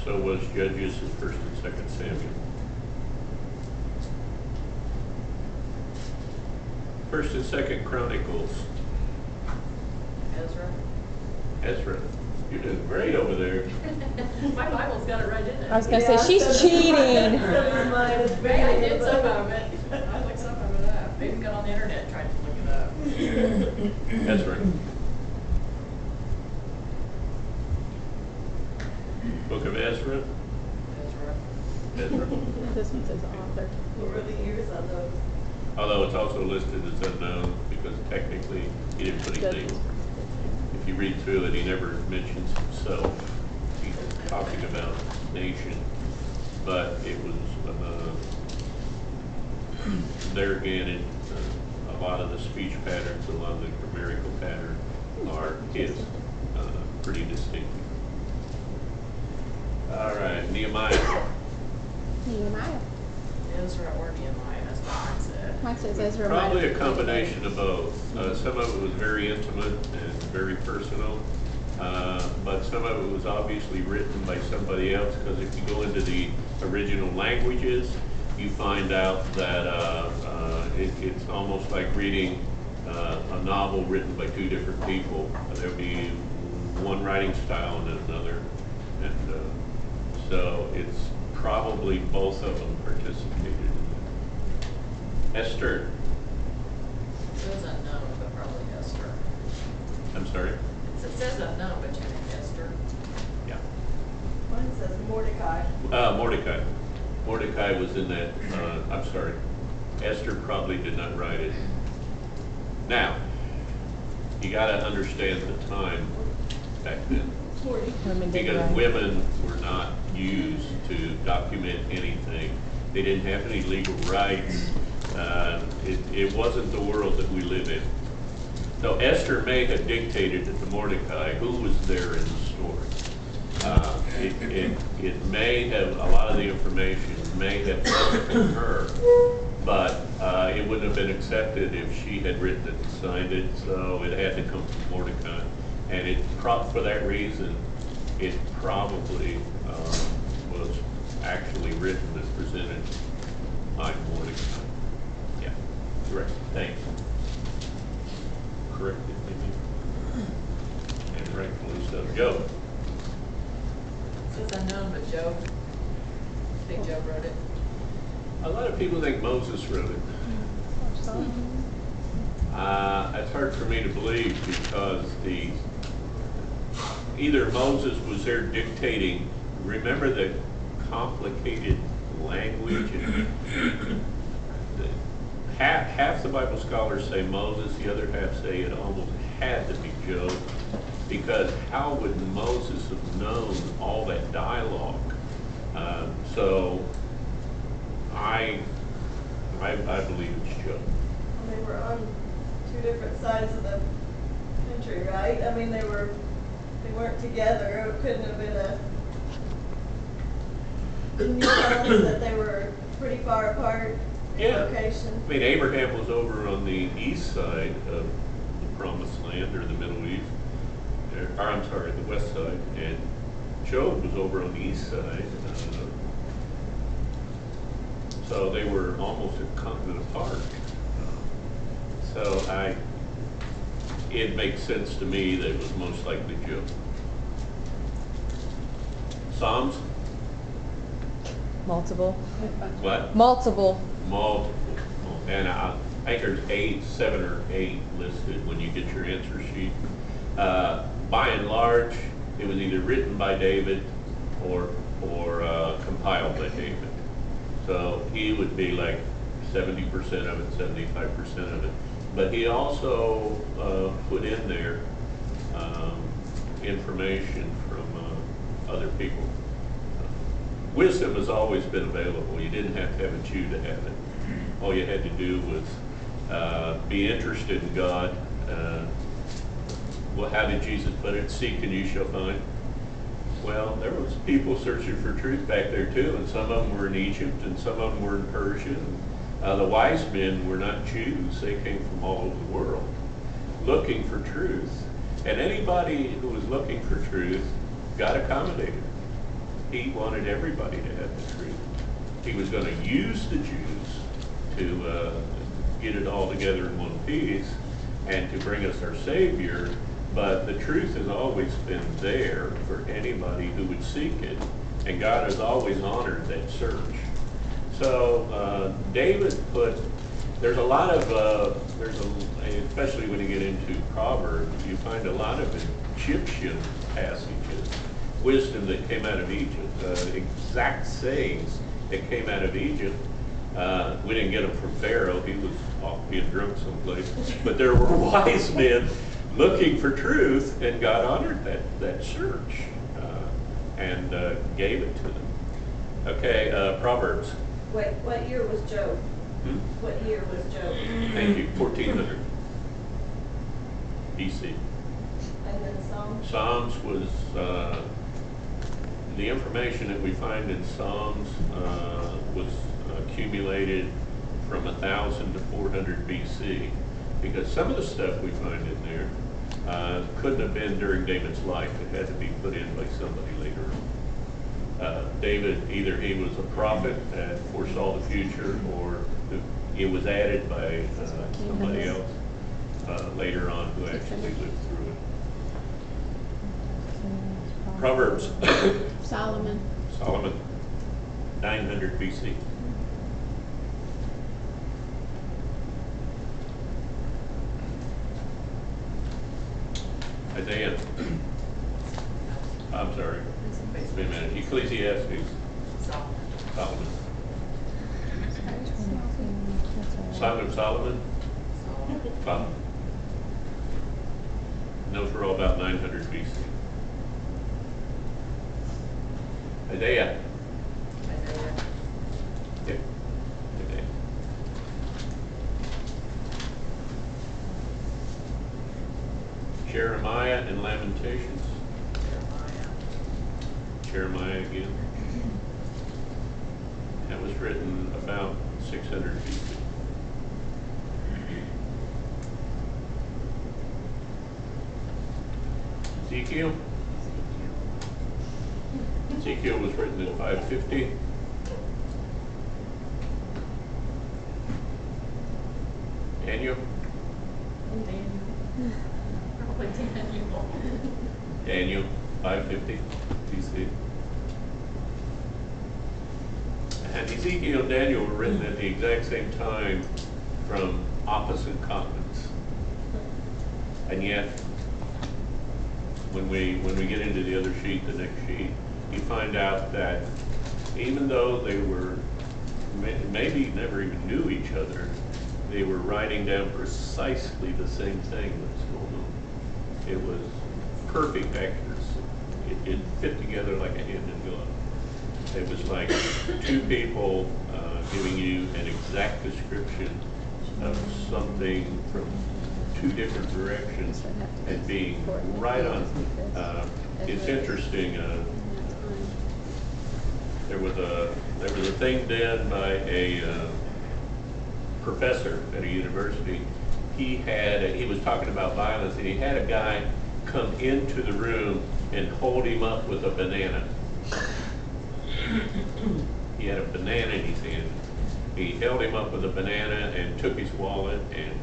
So was Judges in 1st and 2nd Samuel. 1st and 2nd Chronicles. Ezra. You're doing great over there. My Bible's got it right in it. I was going to say, she's cheating. Maybe I did some of it. I looked some of it up. Maybe got on the internet and tried to look it up. Ezra. Book of Ezra. Ezra. This one says author. What were the years on those? Although it's also listed as unknown because technically he didn't put his name. If you read through it, he never mentions himself. He's talking about nation, but it was there again. A lot of the speech patterns, a lot of the grammatical patterns are his, pretty distinct. All right, Nehemiah. Nehemiah. Ezra or Nehemiah, that's what mine said. Mine says Ezra. Probably a combination of both. Some of it was very intimate and very personal, but some of it was obviously written by somebody else, because if you go into the original languages, you find out that it's almost like reading a novel written by two different people. There'll be one writing style and then another, and so it's probably both of them participated in it. Esther. It says unknown, but probably Esther. I'm sorry? It says unknown, but you think Esther. Yeah. One says Mordecai. Mordecai. Mordecai was in that, I'm sorry. Esther probably did not write it. Now, you got to understand the time back then. Because women were not used to document anything. They didn't have any legal rights. It wasn't the world that we live in. So Esther may have dictated it to Mordecai, who was there in the story. It may have, a lot of the information may have come from her, but it wouldn't have been accepted if she had written it and signed it, so it had to come from Mordecai. And for that reason, it probably was actually written and presented by Mordecai. Yeah, correct. Thanks. Corrected, maybe. And rightfully so. Joe. It says unknown, but Job. I think Job wrote it. A lot of people think Moses wrote it. It's hard for me to believe, because either Moses was there dictating. Remember the complicated language. And half the Bible scholars say Moses, the other half say it almost had to be Job, because how would Moses have known all that dialogue? So I believe it's Job. They were on two different sides of the country, right? I mean, they weren't together. It couldn't have been a. Didn't you tell us that they were pretty far apart in location? I mean, Abraham was over on the east side of the Promised Land, or the Middle East, or I'm sorry, the west side, and Job was over on the east side. So they were almost a continent apart. So it makes sense to me that it was most likely Job. Psalms? Multiple. What? Multiple. Multiple. And I think there's 7 or 8 listed when you get your answer sheet. By and large, it was either written by David or compiled by David. So he would be like 70% of it, 75% of it. But he also put in there information from other people. Wisdom has always been available. You didn't have to have a Jew to have it. All you had to do was be interested in God. Well, how did Jesus put it? Seek and you shall find. Well, there was people searching for truth back there too, and some of them were in Egypt, and some of them were in Persia. The wise men were not Jews. They came from all over the world looking for truth. And anybody who was looking for truth got accommodated. he wanted everybody to have the truth. He was going to use the Jews to get it all together in one piece and to bring us our Savior, but the truth has always been there for anybody who would seek it, and God has always honored that search. So David put, there's a lot of, especially when you get into Proverbs, you find a lot of Egyptian passages, wisdom that came out of Egypt, exact sayings that came out of Egypt. We didn't get them from Pharaoh, he was off being drunk someplace, but there were wise men looking for truth, and God honored that search and gave it to them. Okay, Proverbs. Wait, what year was Job? Hmm? What year was Job? Thank you, 1400 BC. And then Psalms? Psalms was, the information that we find in Psalms was accumulated from 1000 to 400 BC, because some of the stuff we find in there couldn't have been during David's life. It had to be put in by somebody later on. David, either he was a prophet and foresaw the future, or it was added by somebody else later on who actually lived through it. Proverbs. Solomon. Solomon, 900 BC. Isaiah. I'm sorry. Wait a minute. Ecclesiastes. Solomon. Song of Solomon. Solomon. Those were all about 900 BC. Isaiah. Yep. Isaiah. Jeremiah and Lamentations. Jeremiah again. That was written about 600 BC. Ezekiel. Ezekiel was written in 550. Daniel. Probably Daniel. Daniel, 550 BC. And Ezekiel and Daniel were written at the exact same time from opposite continents. And yet, when we get into the other sheet, the next sheet, you find out that even though they were maybe never even knew each other, they were writing down precisely the same thing that's going on. It was perfect accuracy. It fit together like a hand in glove. It was like two people giving you an exact description of something from two different directions and being right on. It's interesting. There was a thing done by a professor at a university. He was talking about violence, and he had a guy come into the room and hold him up with a banana. He had a banana in his hand. He held him up with a banana and took his wallet and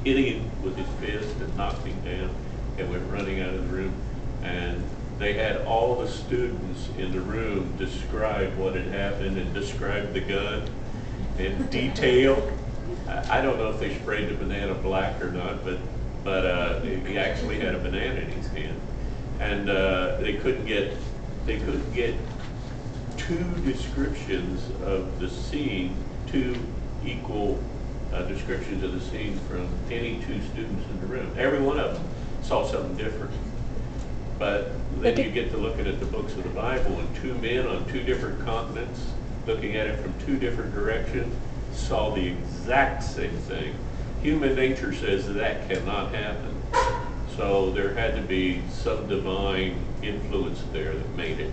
hit him with his fist and knocked him down and went running out of the room. And they had all the students in the room describe what had happened and describe the gun in detail. I don't know if they sprayed the banana black or not, but he actually had a banana in his hand, and they couldn't get two descriptions of the scene, two equal descriptions of the scene from any two students in the room. Every one of them saw something different. But then you get to looking at the books of the Bible, and two men on two different continents, looking at it from two different directions, saw the exact same thing. Human nature says that cannot happen. So there had to be some divine influence there that made it.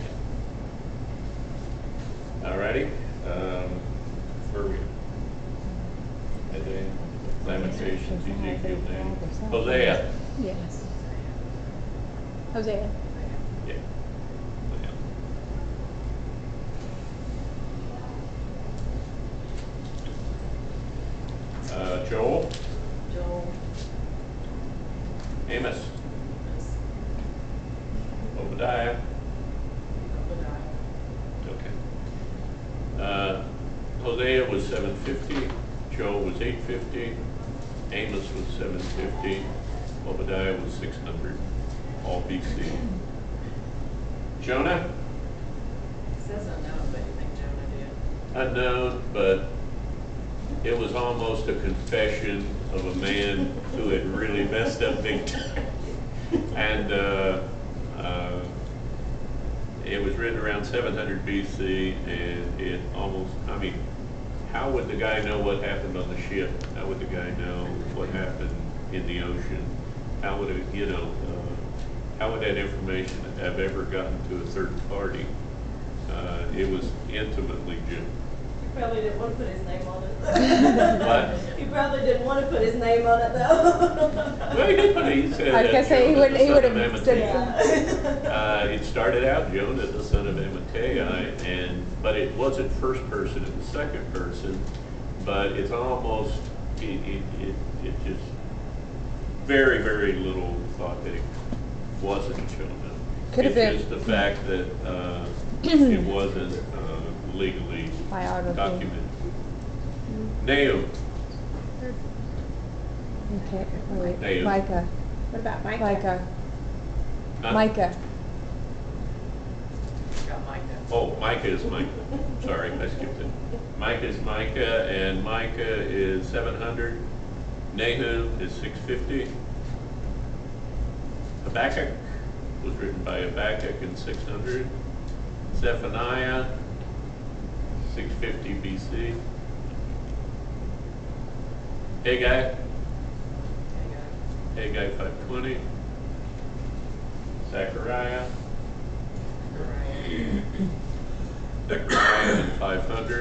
Alrighty, where are we? And then Lamentations, Ezekiel, Daniel. Hosea. Yes. Hosea. Yeah. Joel, Joel. Amos, Obadiah. Okay. Hosea was 750, Joe was 850, Amos was 750, Obadiah was 600, all BC. Jonah, It says unknown, but you think Jonah did? unknown, but it was almost a confession of a man who had really messed up big time. And it was written around 700 BC, and it almost, I mean, how would the guy know what happened on the ship? How would the guy know what happened in the ocean? How would it, how would that information have ever gotten to a third party? It was intimately He probably didn't want to put his name on it. What? He probably didn't want to put his name on it though. Well, he did, but he said. I was gonna say, he Jonah, wouldn't- the he son would of have Amittai. said It started out Jonah, the son of Amittai, but it wasn't first person, it was second person. But it's almost, it just, very, very little thought that it wasn't Jonah. Could have been. It's just the fact that it wasn't legally Biography. documented. Nahum, Okay, wait, Nahum. Micah. What about Micah? Micah. Huh? Micah. Got Micah. Oh, Micah is Micah. Sorry, I skipped it. Micah is Micah, and Micah is 700. Nahum is 650. Habakkuk was written by Habakkuk in 600. Zephaniah, 650 BC. Haggai, Haggai 520. Zechariah, Right. Zechariah in 500.